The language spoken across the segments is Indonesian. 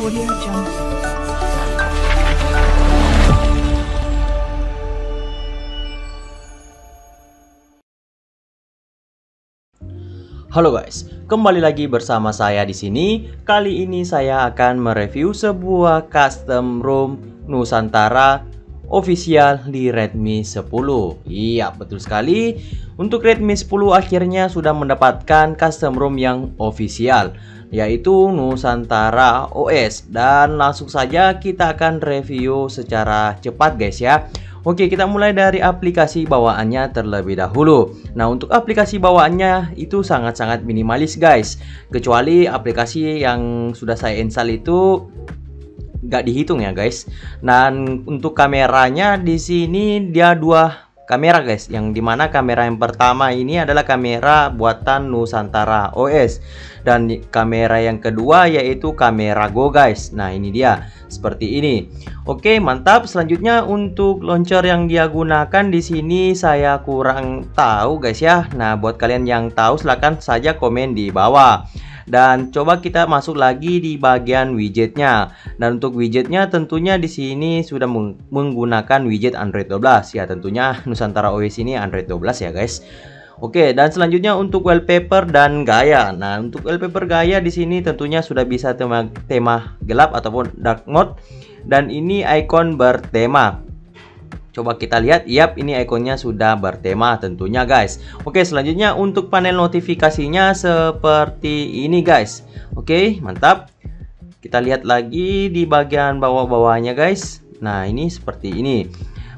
Audio Jungle. Halo guys, kembali lagi bersama saya di sini. Kali ini saya akan mereview sebuah custom ROM Nusantara official di Redmi 10. Iya, betul sekali. Untuk Redmi 10 akhirnya sudah mendapatkan custom ROM yang official, yaitu Nusantara OS. Dan langsung saja kita akan review secara cepat guys ya. Oke, kita mulai dari aplikasi bawaannya terlebih dahulu. Nah, untuk aplikasi bawaannya itu sangat-sangat minimalis guys. Kecuali aplikasi yang sudah saya install itu nggak dihitung ya guys. Dan untuk kameranya di sini dia dua kamera guys, yang dimana kamera yang pertama ini adalah kamera buatan Nusantara OS, dan kamera yang kedua yaitu kamera Go guys. Nah, ini dia seperti ini. Oke, mantap. Selanjutnya untuk launcher yang dia gunakan di sini saya kurang tahu guys ya. Nah, buat kalian yang tahu silahkan saja komen di bawah. Dan coba kita masuk lagi di bagian widgetnya. Dan untuk widgetnya tentunya di sini sudah menggunakan widget Android 12 ya, tentunya Nusantara OS ini Android 12 ya guys. Oke, dan selanjutnya untuk wallpaper dan gaya. Nah, untuk wallpaper gaya di sini tentunya sudah bisa tema gelap ataupun dark mode, dan ini icon bertema. Coba kita lihat, yap, ini ikonnya sudah bertema tentunya guys. Oke, selanjutnya untuk panel notifikasinya seperti ini guys. Oke, mantap. Kita lihat lagi di bagian bawah-bawahnya guys. Nah, ini seperti ini.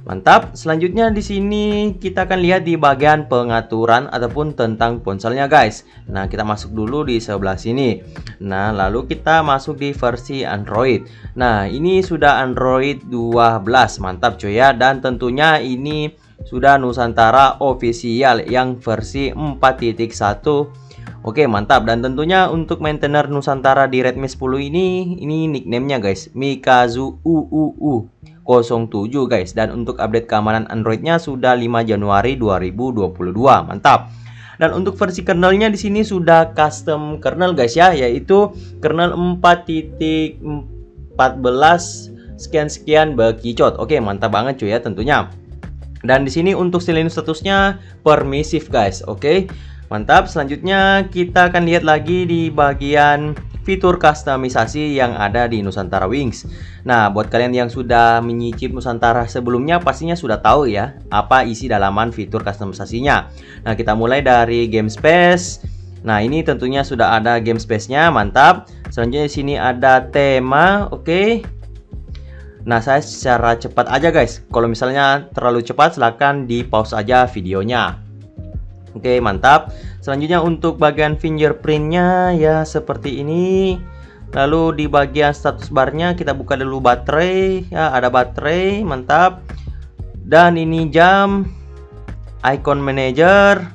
Mantap. Selanjutnya di sini kita akan lihat di bagian pengaturan ataupun tentang ponselnya guys. Nah, kita masuk dulu di sebelah sini. Nah, lalu kita masuk di versi Android. Nah, ini sudah Android 12. Mantap cuy ya. Dan tentunya ini sudah Nusantara official yang versi 4.1. Oke, mantap. Dan tentunya untuk maintainer Nusantara di Redmi 10 ini nicknamenya guys, Mikazu UUU 07 guys. Dan untuk update keamanan Androidnya sudah 5 Januari 2022. Mantap. Dan untuk versi kernelnya di sini sudah custom kernel guys ya, yaitu kernel 4.14 sekian bekicot. Oke, mantap banget cuy ya tentunya. Dan di sini untuk selain statusnya permisif guys. Oke, mantap. Selanjutnya kita akan lihat lagi di bagian fitur kustomisasi yang ada di Nusantara Wings. Nah, buat kalian yang sudah menyicip Nusantara sebelumnya pastinya sudah tahu ya apa isi dalaman fitur kustomisasinya. Nah, kita mulai dari game space. Nah, ini tentunya sudah ada game space-nya, mantap. Selanjutnya di sini ada tema, oke. Nah, saya secara cepat aja guys. Kalau misalnya terlalu cepat silahkan di pause aja videonya. Oke, mantap. Selanjutnya untuk bagian fingerprintnya ya seperti ini. Lalu di bagian status barnya kita buka dulu baterai ya, ada baterai, mantap. Dan ini jam, icon manager,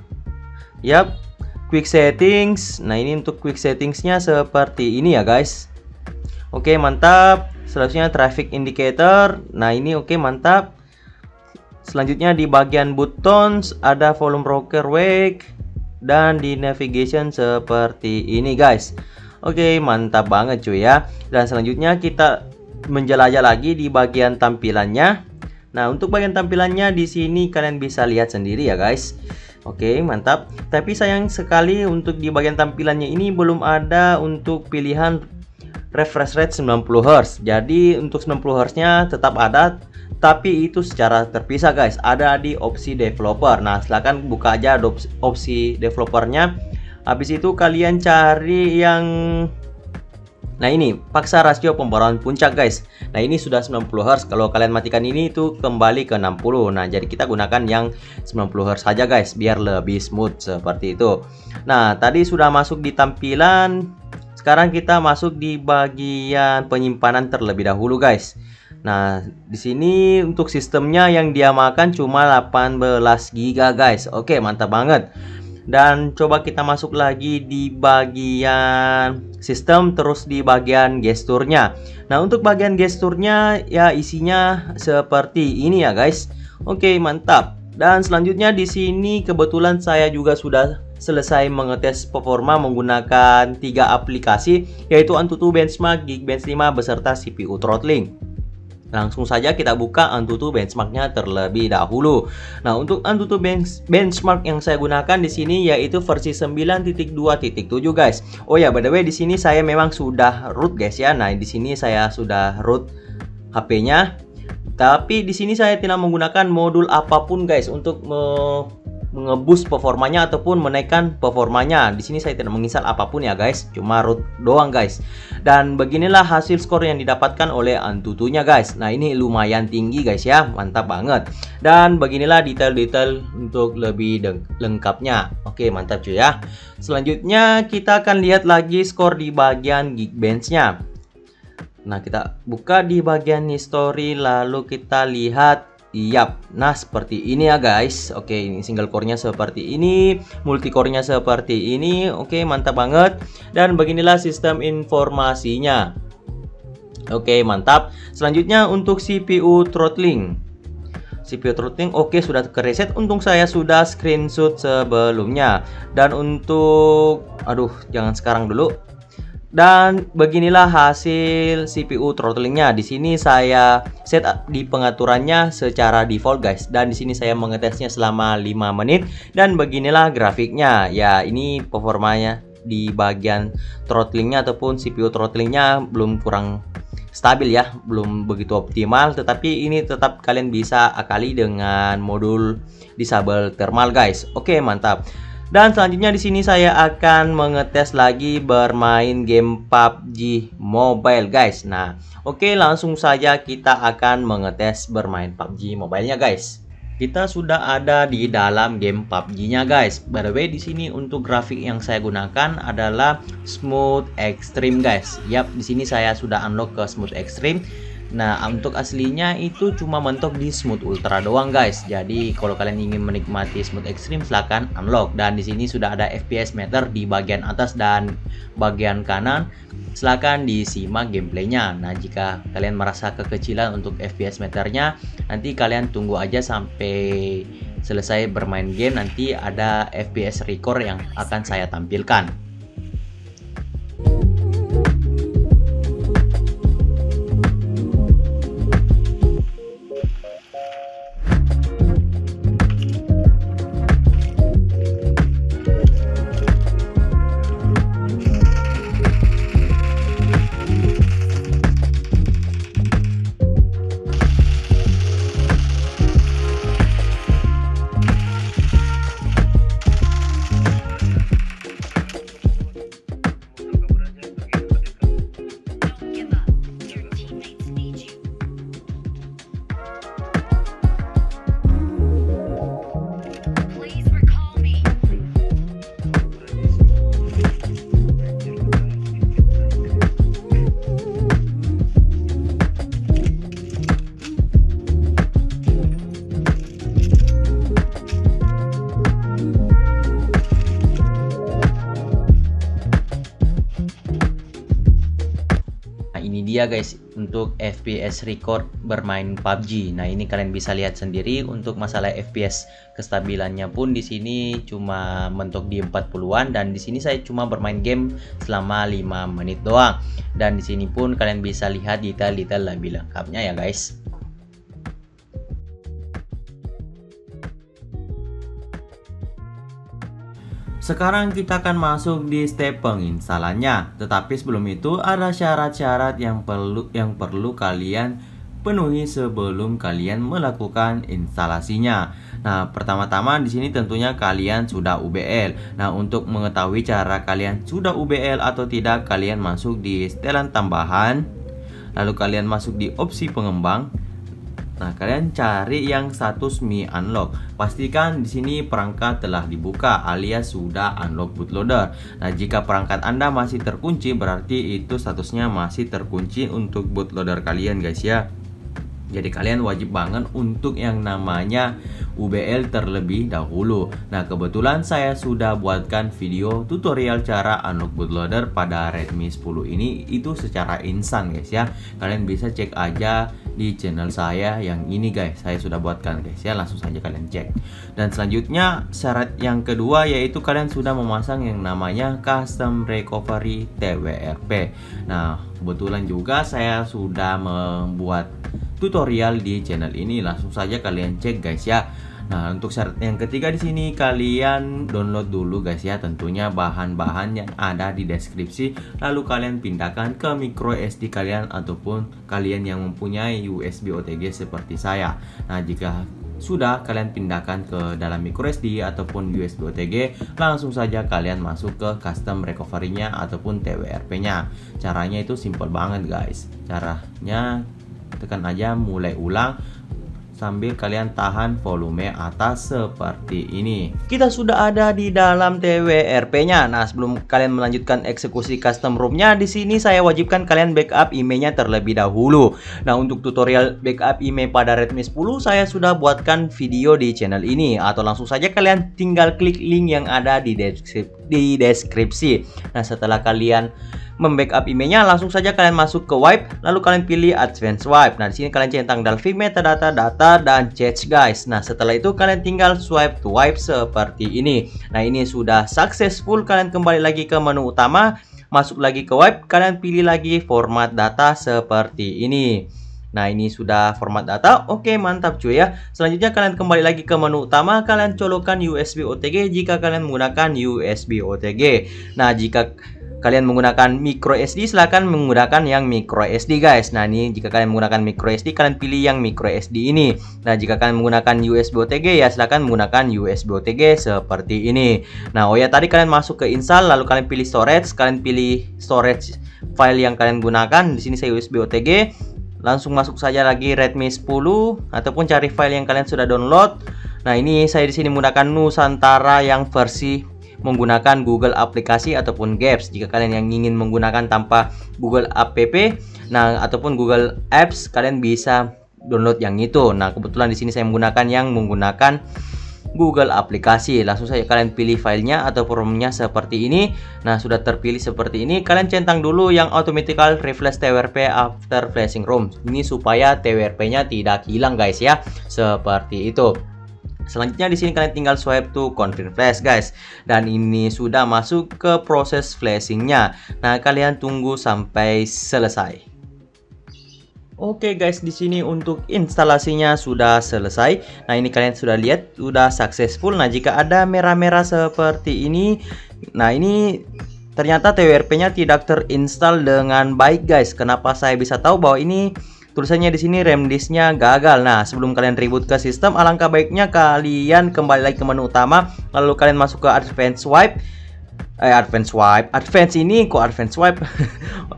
yap, quick settings. Nah, ini untuk quick settingsnya seperti ini ya guys. Oke, mantap. Selanjutnya traffic indicator. Nah, ini oke, mantap. Selanjutnya di bagian buttons ada volume rocker wake, dan di navigation seperti ini guys. Oke, mantap banget cuy ya. Dan selanjutnya kita menjelajah lagi di bagian tampilannya. Nah, untuk bagian tampilannya di sini kalian bisa lihat sendiri ya guys. Oke, mantap. Tapi sayang sekali untuk di bagian tampilannya ini belum ada untuk pilihan refresh rate 90 Hz. Jadi untuk 90 Hz nya tetap ada, tapi itu secara terpisah guys, ada di opsi developer. Nah, silahkan buka aja opsi developernya. Habis itu kalian cari yang, nah ini paksa rasio pembaruan puncak guys. Nah, ini sudah 90 Hz. Kalau kalian matikan ini itu kembali ke 60. Nah, jadi kita gunakan yang 90 Hz saja guys, biar lebih smooth seperti itu. Nah, tadi sudah masuk di tampilan. Sekarang kita masuk di bagian penyimpanan terlebih dahulu guys. Nah, di sini untuk sistemnya yang dia makan cuma 18 GB guys. Oke, mantap banget. Dan coba kita masuk lagi di bagian sistem, terus di bagian gesturnya. Nah, untuk bagian gesturnya ya isinya seperti ini ya guys. Oke, mantap. Dan selanjutnya di sini kebetulan saya juga sudah selesai mengetes performa menggunakan 3 aplikasi, yaitu AnTuTu Benchmark, Geekbench 5 beserta CPU throttling. Langsung saja kita buka AnTuTu benchmarknya terlebih dahulu. Nah, untuk AnTuTu benchmark yang saya gunakan di sini yaitu versi 9.2.7 guys. Oh ya, by the way di sini saya memang sudah root guys ya. Nah, di sini saya sudah root HP-nya. Tapi di sini saya tidak menggunakan modul apapun guys untuk ngeboost performanya ataupun menaikkan performanya. Di sini saya tidak menginstal apapun ya guys, cuma root doang guys. Dan beginilah hasil skor yang didapatkan oleh AnTuTu-nya guys. Nah, ini lumayan tinggi guys ya, mantap banget. Dan beginilah detail-detail untuk lebih lengkapnya. Oke, mantap cuy ya. Selanjutnya kita akan lihat lagi skor di bagian Geekbench-nya. Nah, kita buka di bagian history lalu kita lihat. Yap, nah seperti ini ya guys. Oke, ini single core-nya seperti ini, multi core-nya seperti ini. Oke, mantap banget. Dan beginilah sistem informasinya. Oke, mantap. Selanjutnya untuk CPU throttling. CPU throttling oke, sudah kereset. Untung saya sudah screenshot sebelumnya. Dan untuk jangan sekarang dulu. Dan beginilah hasil CPU throttlingnya. Di sini saya set di pengaturannya secara default guys. Dan di sini saya mengetesnya selama 5 menit. Dan beginilah grafiknya. Ya, ini performanya di bagian throttlingnya ataupun CPU throttlingnya belum kurang stabil ya, belum begitu optimal. Tetapi ini tetap kalian bisa akali dengan modul disable thermal guys. Oke, mantap. Dan selanjutnya di sini saya akan mengetes lagi bermain game PUBG Mobile guys. Nah, oke, langsung saja kita akan mengetes bermain PUBG Mobile-nya guys. Kita sudah ada di dalam game PUBG-nya guys. By the way, di sini untuk grafik yang saya gunakan adalah Smooth Extreme guys. Yap, di sini saya sudah unlock ke Smooth Extreme. Nah, untuk aslinya itu cuma mentok di Smooth Ultra doang guys. Jadi kalau kalian ingin menikmati Smooth Extreme silahkan unlock. Dan di sini sudah ada FPS meter di bagian atas dan bagian kanan. Silahkan disimak gameplaynya. Nah, jika kalian merasa kekecilan untuk FPS meternya, nanti kalian tunggu aja sampai selesai bermain game. Nanti ada FPS record yang akan saya tampilkan. Dia guys untuk FPS record bermain PUBG. Nah, ini kalian bisa lihat sendiri untuk masalah FPS kestabilannya pun di sini cuma mentok di 40-an dan di sini saya cuma bermain game selama 5 menit doang. Dan di sini pun kalian bisa lihat detail-detail lebih lengkapnya ya guys. Sekarang kita akan masuk di step penginstalannya. Tetapi sebelum itu ada syarat-syarat yang perlu kalian penuhi sebelum kalian melakukan instalasinya. Nah, pertama-tama di sini tentunya kalian sudah UBL. Nah, untuk mengetahui cara kalian sudah UBL atau tidak, kalian masuk di setelan tambahan, lalu kalian masuk di opsi pengembang. Nah, kalian cari yang status Mi Unlock. Pastikan di sini perangkat telah dibuka alias sudah unlock bootloader. Nah, jika perangkat Anda masih terkunci, berarti itu statusnya masih terkunci untuk bootloader kalian guys ya. Jadi kalian wajib banget untuk yang namanya UBL terlebih dahulu. Nah, kebetulan saya sudah buatkan video tutorial cara unlock bootloader pada Redmi 10 ini itu secara instan guys ya. Kalian bisa cek aja di channel saya yang ini guys. Saya sudah buatkan guys ya, langsung saja kalian cek. Dan selanjutnya syarat yang kedua yaitu kalian sudah memasang yang namanya custom recovery TWRP. Nah, kebetulan juga saya sudah membuat tutorial di channel ini, langsung saja kalian cek guys ya. Nah, untuk syarat yang ketiga di sini kalian download dulu guys ya, tentunya bahan-bahan yang ada di deskripsi, lalu kalian pindahkan ke micro SD kalian ataupun kalian yang mempunyai USB OTG seperti saya. Nah, jika sudah kalian pindahkan ke dalam micro SD ataupun USB OTG, langsung saja kalian masuk ke custom recovery-nya ataupun TWRP-nya. Caranya itu simple banget guys. Caranya tekan aja mulai ulang sambil kalian tahan volume atas seperti ini. Kita sudah ada di dalam TWRP-nya. Nah, sebelum kalian melanjutkan eksekusi custom ROM-nya, di sini saya wajibkan kalian backup IMEI-nya terlebih dahulu. Nah, untuk tutorial backup IMEI pada Redmi 10 saya sudah buatkan video di channel ini, atau langsung saja kalian tinggal klik link yang ada di deskripsi. Nah, setelah kalian membackup IMEI-nya, langsung saja kalian masuk ke wipe, lalu kalian pilih advance wipe. Nah, di sini kalian centang Dalvik metadata, data, dan cache guys. Nah, setelah itu kalian tinggal swipe to wipe seperti ini. Nah, ini sudah successful. Kalian kembali lagi ke menu utama, masuk lagi ke wipe, kalian pilih lagi format data seperti ini. Nah, ini sudah format data. Oke, mantap cuy ya. Selanjutnya kalian kembali lagi ke menu utama, kalian colokkan USB OTG jika kalian menggunakan USB OTG. Nah, jika kalian menggunakan micro SD, silahkan menggunakan yang micro SD guys. Nah, ini jika kalian menggunakan micro SD, kalian pilih yang micro SD ini. Nah, jika kalian menggunakan USB OTG, ya silahkan menggunakan USB OTG seperti ini. Nah, oh ya, tadi kalian masuk ke install, lalu kalian pilih storage, kalian pilih storage file yang kalian gunakan. Di sini saya USB OTG. Langsung masuk saja lagi Redmi 10 ataupun cari file yang kalian sudah download. Nah, ini saya di sini menggunakan Nusantara yang versi menggunakan Google aplikasi ataupun Gaps. Jika kalian yang ingin menggunakan tanpa Google App, nah ataupun Google Apps, kalian bisa download yang itu. Nah, kebetulan di sini saya menggunakan Google aplikasi. Langsung saja kalian pilih filenya atau forumnya seperti ini. Nah, sudah terpilih seperti ini, kalian centang dulu yang automatical refresh TWRP after flashing ROM. Ini supaya TWRP-nya tidak hilang guys ya. Seperti itu. Selanjutnya di sini kalian tinggal swipe to confirm flash guys. Dan ini sudah masuk ke proses flashingnya. Nah, kalian tunggu sampai selesai. Oke guys, di sini untuk instalasinya sudah selesai. Nah, ini kalian sudah lihat sudah successful. Nah, jika ada merah-merah seperti ini, nah ini ternyata TWRP-nya tidak terinstall dengan baik guys. Kenapa saya bisa tahu bahwa ini tulisannya di sini RAM disk-nya gagal. Nah, sebelum kalian reboot ke sistem, alangkah baiknya kalian kembali lagi ke menu utama, lalu kalian masuk ke advance wipe. Advance ini kok advance wipe.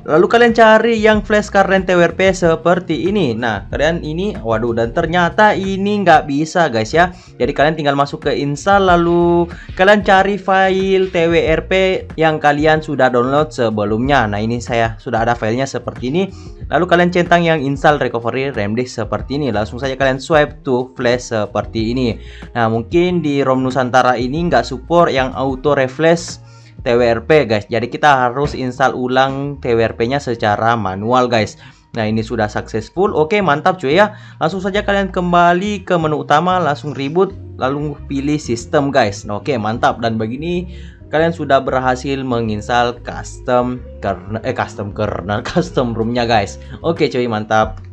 Lalu kalian cari yang flash current TWRP seperti ini. Nah, kalian ini, waduh, dan ternyata ini nggak bisa guys ya. Jadi kalian tinggal masuk ke install, lalu kalian cari file TWRP yang kalian sudah download sebelumnya. Nah, ini saya sudah ada filenya seperti ini. Lalu kalian centang yang install recovery RAM disk seperti ini. Langsung saja kalian swipe to flash seperti ini. Nah, mungkin di ROM Nusantara ini nggak support yang auto refresh TWRP guys. Jadi kita harus install ulang TWRP-nya secara manual guys. Nah, ini sudah successful. Oke, mantap cuy ya. Langsung saja kalian kembali ke menu utama, langsung reboot, lalu pilih sistem guys. Nah, oke, mantap. Dan begini kalian sudah berhasil menginstal custom ROM-nya guys. Oke cuy, mantap.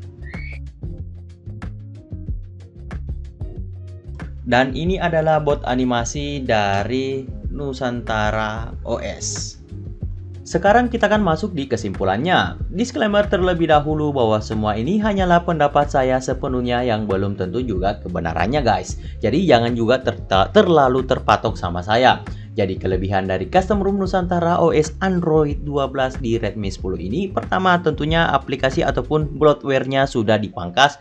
Dan ini adalah bot animasi dari Nusantara OS. Sekarang kita akan masuk di kesimpulannya. Disclaimer terlebih dahulu bahwa semua ini hanyalah pendapat saya sepenuhnya yang belum tentu juga kebenarannya guys. Jadi jangan juga terlalu terpatok sama saya. Jadi kelebihan dari custom ROM Nusantara OS Android 12 di Redmi 10 ini, pertama tentunya aplikasi ataupun bloatware-nya sudah dipangkas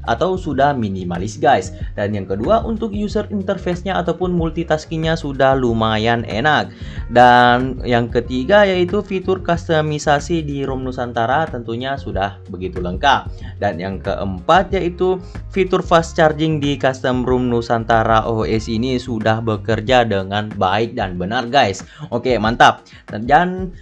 atau sudah minimalis guys. Dan yang kedua, untuk user interface-nya ataupun multitasking-nya sudah lumayan enak. Dan yang ketiga yaitu fitur customisasi di ROM Nusantara tentunya sudah begitu lengkap. Dan yang keempat yaitu fitur fast charging di custom ROM Nusantara OS ini sudah bekerja dengan baik dan benar guys. Oke, mantap. Dan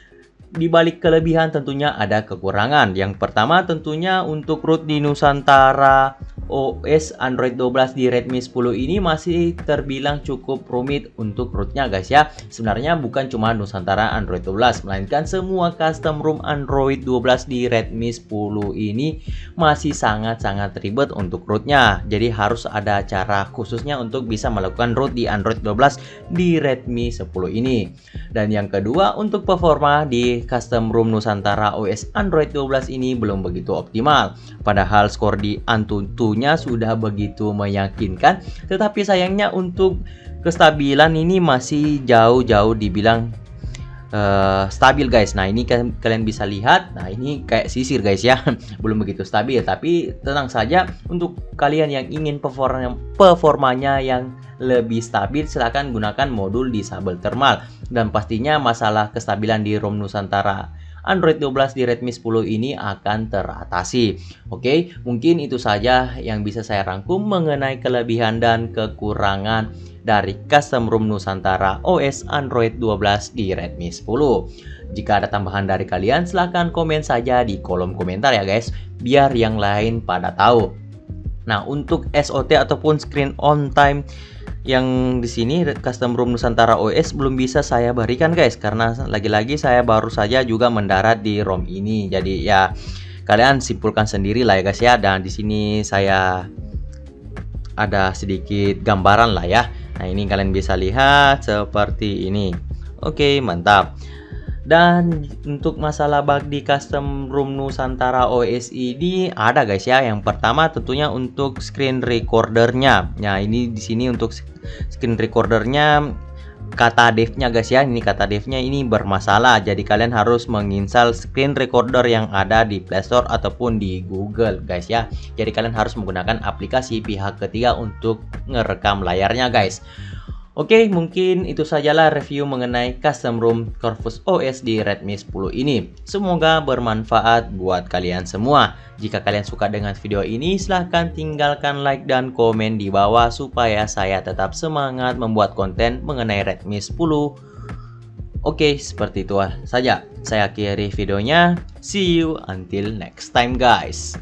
di balik kelebihan tentunya ada kekurangan. Yang pertama tentunya untuk root di Nusantara OS Android 12 di Redmi 10 ini masih terbilang cukup rumit untuk rootnya guys ya. Sebenarnya bukan cuma Nusantara Android 12, melainkan semua custom ROM Android 12 di Redmi 10 ini masih sangat-sangat ribet untuk rootnya. Jadi harus ada cara khususnya untuk bisa melakukan root di Android 12 di Redmi 10 ini. Dan yang kedua, untuk performa di custom ROM Nusantara OS Android 12 ini belum begitu optimal. Padahal skor di Antutunya sudah begitu meyakinkan, tetapi sayangnya untuk kestabilan ini masih jauh-jauh dibilang stabil guys. Nah ini kalian bisa lihat, nah ini kayak sisir guys ya, belum begitu stabil. Tapi tenang saja, untuk kalian yang ingin performanya yang lebih stabil, silahkan gunakan modul disable thermal. Dan pastinya masalah kestabilan di ROM Nusantara Android 12 di Redmi 10 ini akan teratasi. Oke, mungkin itu saja yang bisa saya rangkum mengenai kelebihan dan kekurangan dari custom ROM Nusantara OS Android 12 di Redmi 10. Jika ada tambahan dari kalian, silahkan komen saja di kolom komentar ya guys, biar yang lain pada tahu. Nah, untuk SOT ataupun screen on time yang di sini custom ROM Nusantara OS belum bisa saya berikan guys, karena lagi-lagi saya baru saja juga mendarat di ROM ini. Jadi ya kalian simpulkan sendiri lah ya guys ya. Dan di sini saya ada sedikit gambaran lah ya. Nah ini kalian bisa lihat seperti ini. Oke, mantap. Dan untuk masalah bug di custom ROM Nusantara OS ini ada guys ya. Yang pertama tentunya untuk screen recordernya. Nah ini di sini untuk screen recordernya, kata devnya guys ya, ini kata devnya ini bermasalah. Jadi kalian harus menginstal screen recorder yang ada di Play Store ataupun di Google guys ya. Jadi kalian harus menggunakan aplikasi pihak ketiga untuk ngerekam layarnya guys. Oke, mungkin itu sajalah review mengenai custom ROM Corvus OS di Redmi 10 ini. Semoga bermanfaat buat kalian semua. Jika kalian suka dengan video ini, silahkan tinggalkan like dan komen di bawah supaya saya tetap semangat membuat konten mengenai Redmi 10. Oke, seperti itu saja. Saya akhiri videonya. See you until next time guys.